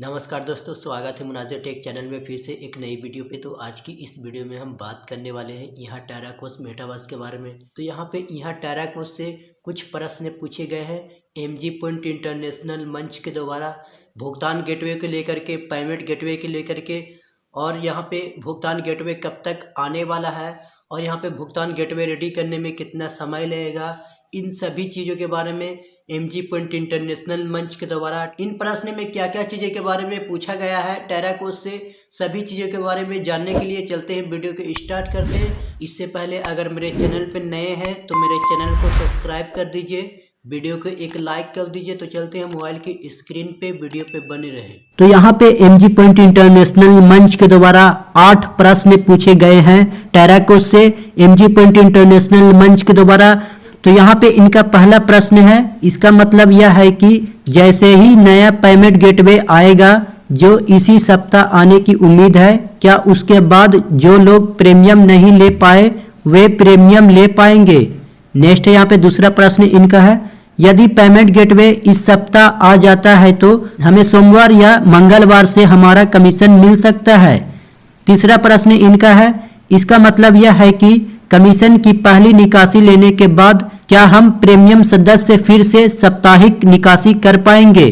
नमस्कार दोस्तों, स्वागत है मुनाज़िर टेक चैनल में फिर से एक नई वीडियो पे। तो आज की इस वीडियो में हम बात करने वाले हैं यहाँ टेराकोस मेटावर्स के बारे में। तो यहाँ पे टेराकोस से कुछ प्रश्न पूछे गए हैं एमजी पॉइंट इंटरनेशनल मंच के द्वारा भुगतान गेटवे को लेकर के, पेमेंट गेटवे के लेकर के, और यहाँ पे भुगतान गेटवे कब तक आने वाला है और यहाँ पे भुगतान गेटवे रेडी करने में कितना समय लगेगा, इन सभी चीज़ों के बारे में एमजी पॉइंट इंटरनेशनल मंच के द्वारा इन प्रश्न में क्या क्या चीज़ों के बारे में पूछा गया है टेराकोस से, सभी चीज़ों के बारे में जानने के लिए चलते हैं, वीडियो को स्टार्ट करते हैं। इससे पहले अगर मेरे चैनल पर नए हैं तो मेरे चैनल को सब्सक्राइब कर दीजिए, वीडियो को एक लाइक कर दीजिए। तो चलते हैं मोबाइल की स्क्रीन पे, वीडियो पे बने रहे। तो यहाँ पे एमजी पॉइंट इंटरनेशनल मंच के द्वारा 8 प्रश्न पूछे गए हैं टेराकोस से एमजी पॉइंट इंटरनेशनल मंच के द्वारा। तो यहाँ पे इनका पहला प्रश्न है, इसका मतलब यह है कि जैसे ही नया पेमेंट गेटवे आएगा जो इसी सप्ताह आने की उम्मीद है, क्या उसके बाद जो लोग प्रीमियम नहीं ले पाए वे प्रीमियम ले पाएंगे। नेक्स्ट यहाँ पे दूसरा प्रश्न इनका है, यदि पेमेंट गेटवे इस सप्ताह आ जाता है तो हमें सोमवार या मंगलवार से हमारा कमीशन मिल सकता है। तीसरा प्रश्न इनका है, इसका मतलब यह है कि कमीशन की पहली निकासी लेने के बाद क्या हम प्रीमियम सदस्य फिर से साप्ताहिक निकासी कर पाएंगे।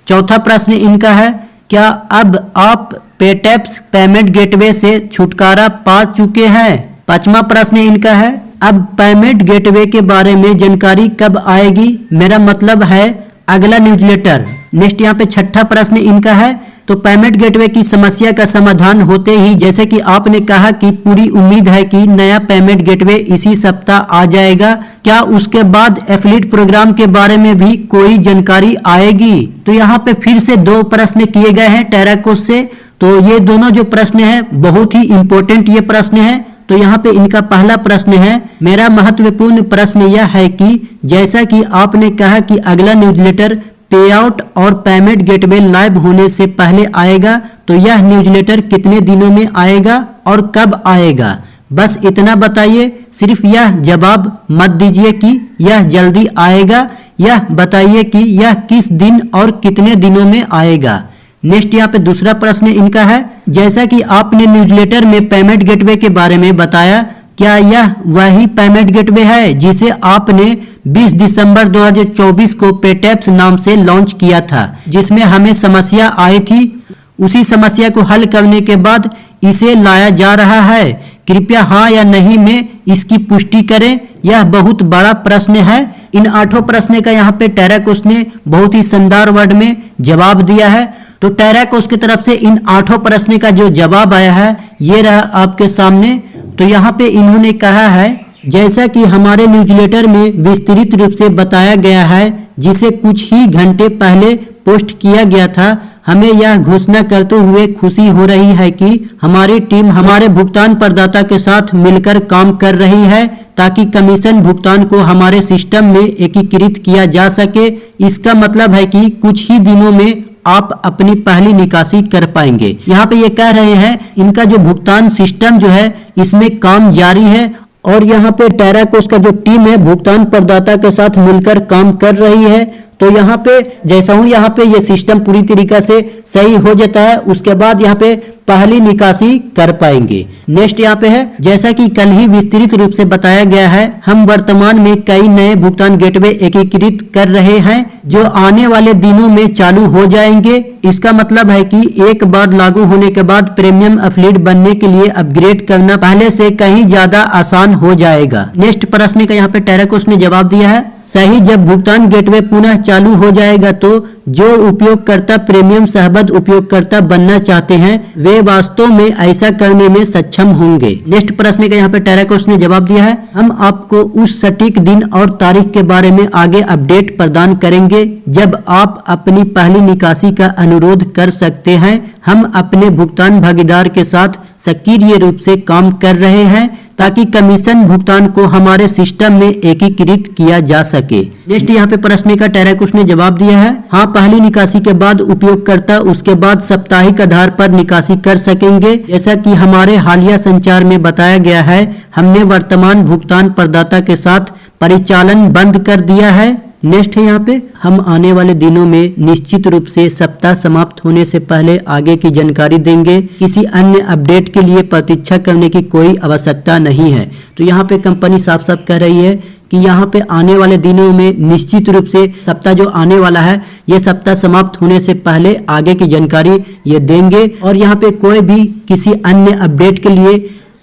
चौथा प्रश्न इनका है, क्या अब आप पेटैप्स पेमेंट गेटवे से छुटकारा पा चुके हैं। पांचवा प्रश्न इनका है, अब पेमेंट गेटवे के बारे में जानकारी कब आएगी, मेरा मतलब है अगला न्यूज़लेटर। नेक्स्ट यहाँ पे छठा प्रश्न इनका है, तो पेमेंट गेटवे की समस्या का समाधान होते ही, जैसे कि आपने कहा कि पूरी उम्मीद है कि नया पेमेंट गेटवे इसी सप्ताह आ जाएगा, क्या उसके बाद एफिलिएट प्रोग्राम के बारे में भी कोई जानकारी आएगी। तो यहाँ पे फिर से 2 प्रश्न किए गए हैं टेराकोस से। तो ये दोनों जो प्रश्न है बहुत ही इंपॉर्टेंट ये प्रश्न है। तो यहाँ पे इनका पहला प्रश्न है, मेरा महत्वपूर्ण प्रश्न यह है कि जैसा कि आपने कहा कि अगला न्यूज़लेटर पे आउट और पेमेंट गेटवे लाइव होने से पहले आएगा, तो यह न्यूज़लेटर कितने दिनों में आएगा और कब आएगा। बस इतना बताइए, सिर्फ यह जवाब मत दीजिए कि यह जल्दी आएगा, यह बताइए कि यह किस दिन और कितने दिनों में आएगा। नेक्स्ट यहाँ पे दूसरा प्रश्न इनका है, जैसा कि आपने न्यूज़लेटर में पेमेंट गेटवे के बारे में बताया, क्या यह वही पेमेंट गेटवे है जिसे आपने 20 दिसंबर 2024 को पेटैप्स नाम से लॉन्च किया था, जिसमें हमें समस्या आई थी, उसी समस्या को हल करने के बाद इसे लाया जा रहा है। कृपया हाँ या नहीं में इसकी पुष्टि करें। यह बहुत बड़ा प्रश्न है। इन 8 प्रश्न का यहाँ पे टेराकोस ने बहुत ही शानदार वर्ड में जवाब दिया है। तो टेराकोस की तरफ से इन 8 प्रश्न का जो जवाब आया है ये रहा आपके सामने। तो यहाँ पे इन्होंने कहा है, जैसा कि हमारे न्यूज़लेटर में विस्तृत रूप से बताया गया है, जिसे कुछ ही घंटे पहले पोस्ट किया गया था, हमें यह घोषणा करते हुए खुशी हो रही है कि हमारी टीम हमारे भुगतान प्रदाता के साथ मिलकर काम कर रही है ताकि कमीशन भुगतान को हमारे सिस्टम में एकीकृत किया जा सके। इसका मतलब है कि कुछ ही दिनों में आप अपनी पहली निकासी कर पाएंगे। यहाँ पे ये कह रहे हैं इनका जो भुगतान सिस्टम जो है इसमें काम जारी है और यहाँ पे टेराकोस का जो टीम है भुगतान प्रदाता के साथ मिलकर काम कर रही है। तो यहाँ पे जैसा हूँ यहाँ पे ये सिस्टम पूरी तरीके से सही हो जाता है, उसके बाद यहाँ पे पहली निकासी कर पाएंगे। नेक्स्ट यहाँ पे है, जैसा कि कल ही विस्तृत रूप से बताया गया है, हम वर्तमान में कई नए भुगतान गेटवे एकीकृत कर रहे हैं जो आने वाले दिनों में चालू हो जाएंगे। इसका मतलब है कि एक बार लागू होने के बाद प्रीमियम एफिलिएट बनने के लिए अपग्रेड करना पहले से कहीं ज्यादा आसान हो जाएगा। नेक्स्ट प्रश्न का यहाँ पे टेराकोस ने जवाब दिया है, सही, जब भुगतान गेटवे पुनः चालू हो जाएगा तो जो उपयोगकर्ता प्रीमियम सहबद्ध उपयोगकर्ता बनना चाहते हैं वे वास्तव में ऐसा करने में सक्षम होंगे। नेक्स्ट प्रश्न का यहाँ पे टेराकोस ने जवाब दिया है, हम आपको उस सटीक दिन और तारीख के बारे में आगे अपडेट प्रदान करेंगे जब आप अपनी पहली निकासी का अनुरोध कर सकते हैं। हम अपने भुगतान भागीदार के साथ सक्रिय रूप से काम कर रहे हैं ताकि कमीशन भुगतान को हमारे सिस्टम में एकीकृत किया जा सके। नेक्स्ट यहाँ पे प्रश्न का टेराकोस ने जवाब दिया है, हाँ, पहली निकासी के बाद उपयोगकर्ता उसके बाद साप्ताहिक आधार पर निकासी कर सकेंगे। जैसा कि हमारे हालिया संचार में बताया गया है, हमने वर्तमान भुगतान प्रदाता के साथ परिचालन बंद कर दिया है। नेक्स्ट है यहाँ पे हम आने वाले दिनों में निश्चित रूप से सप्ताह समाप्त होने से पहले आगे की जानकारी देंगे। किसी अन्य अपडेट के लिए प्रतीक्षा करने की कोई आवश्यकता नहीं है। तो यहाँ पे कंपनी साफ साफ कह रही है कि यहाँ पे आने वाले दिनों में निश्चित रूप से सप्ताह जो आने वाला है ये सप्ताह समाप्त होने से पहले आगे की जानकारी ये देंगे और यहाँ पे कोई भी किसी अन्य अपडेट के लिए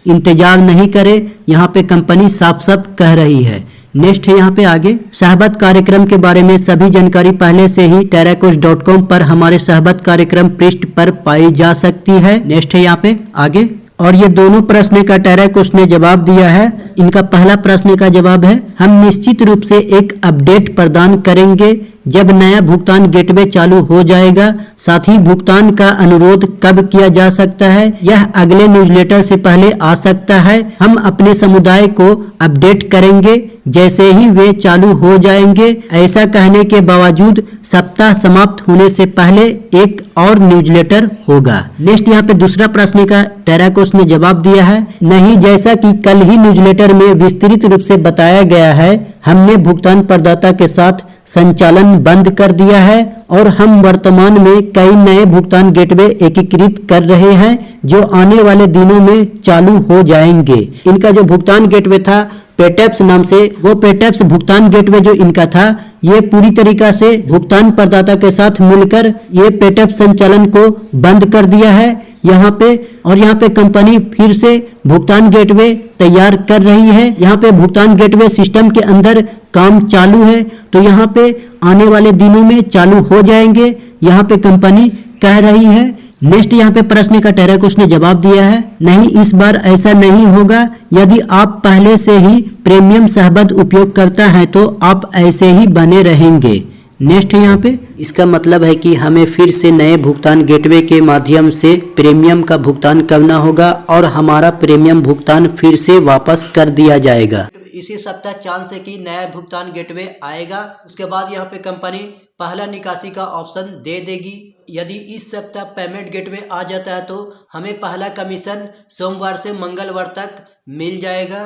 इंतजार नहीं करे, यहाँ पे कंपनी साफ साफ कह रही है। नेक्स्ट है यहाँ पे आगे सहबत कार्यक्रम के बारे में सभी जानकारी पहले से ही terracost.com पर हमारे सहबत कार्यक्रम पृष्ठ पर पाई जा सकती है। नेक्स्ट है यहाँ पे आगे और ये दोनों प्रश्न का टेराकोस्ट ने जवाब दिया है। इनका पहला प्रश्न का जवाब है हम निश्चित रूप से एक अपडेट प्रदान करेंगे जब नया भुगतान गेटवे चालू हो जाएगा। साथ ही भुगतान का अनुरोध कब किया जा सकता है यह अगले न्यूज़लेटर से पहले आ सकता है। हम अपने समुदाय को अपडेट करेंगे जैसे ही वे चालू हो जाएंगे। ऐसा कहने के बावजूद सप्ताह समाप्त होने से पहले एक और न्यूज़लेटर होगा। नेक्स्ट यहाँ पे दूसरा प्रश्न का टेराकोस्ट ने जवाब दिया है नहीं, जैसा कि कल ही न्यूज़लेटर में विस्तृत रूप से बताया गया है हमने भुगतान प्रदाता के साथ संचालन बंद कर दिया है और हम वर्तमान में कई नए भुगतान गेटवे एकीकृत कर रहे हैं जो आने वाले दिनों में चालू हो जाएंगे। इनका जो भुगतान गेटवे था पेटैप्स नाम से, वो पेटैप्स भुगतान गेटवे जो इनका था ये पूरी तरीका से भुगतान प्रदाता के साथ मिलकर ये पेटैप संचालन को बंद कर दिया है यहाँ पे। और यहाँ पे कंपनी फिर से भुगतान गेटवे तैयार कर रही है। यहाँ पे भुगतान गेटवे सिस्टम के अंदर काम चालू है तो यहाँ पे आने वाले दिनों में चालू हो जाएंगे, यहाँ पे कंपनी कह रही है। नेक्स्ट यहाँ पे प्रश्न का टेराकोस्ट ने जवाब दिया है नहीं, इस बार ऐसा नहीं होगा। यदि आप पहले से ही प्रीमियम सहबत उपयोग करता है तो आप ऐसे ही बने रहेंगे। नेक्स्ट यहाँ पे इसका मतलब है कि हमें फिर से नए भुगतान गेटवे के माध्यम से प्रीमियम का भुगतान करना होगा और हमारा प्रीमियम भुगतान फिर से वापस कर दिया जाएगा। इसी सप्ताह चांस है कि नया भुगतान गेटवे आएगा। उसके बाद यहाँ पे कंपनी पहला निकासी का ऑप्शन दे देगी। यदि इस सप्ताह पेमेंट गेटवे आ जाता है तो हमें पहला कमीशन सोमवार से मंगलवार तक मिल जाएगा।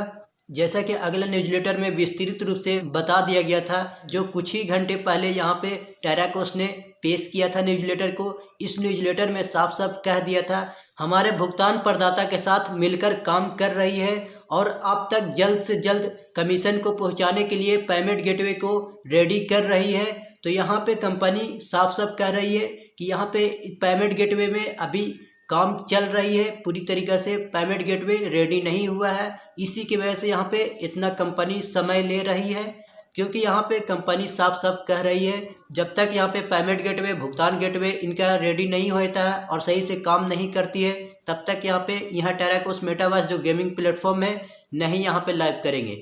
जैसा कि अगले न्यूज़लेटर में विस्तृत रूप से बता दिया गया था, जो कुछ ही घंटे पहले यहाँ पे टेराकोस्ट ने पेश किया था न्यूज़लेटर को। इस न्यूज़लेटर में साफ साफ कह दिया था हमारे भुगतान प्रदाता के साथ मिलकर काम कर रही है और अब तक जल्द से जल्द कमीशन को पहुँचाने के लिए पेमेंट गेटवे को रेडी कर रही है। तो यहाँ पे कंपनी साफ साफ कह रही है कि यहाँ पे पेमेंट गेटवे में अभी काम चल रही है, पूरी तरीक़ा से पेमेंट गेटवे रेडी नहीं हुआ है। इसी की वजह से यहाँ पे इतना कंपनी समय ले रही है, क्योंकि यहाँ पे कंपनी साफ साफ कह रही है जब तक यहाँ पे पेमेंट गेटवे भुगतान गेटवे इनका रेडी नहीं होता है और सही से काम नहीं करती है तब तक यहाँ टेराकोस्ट मेटावर्स जो गेमिंग प्लेटफॉर्म है नहीं यहाँ पे लाइव करेंगे।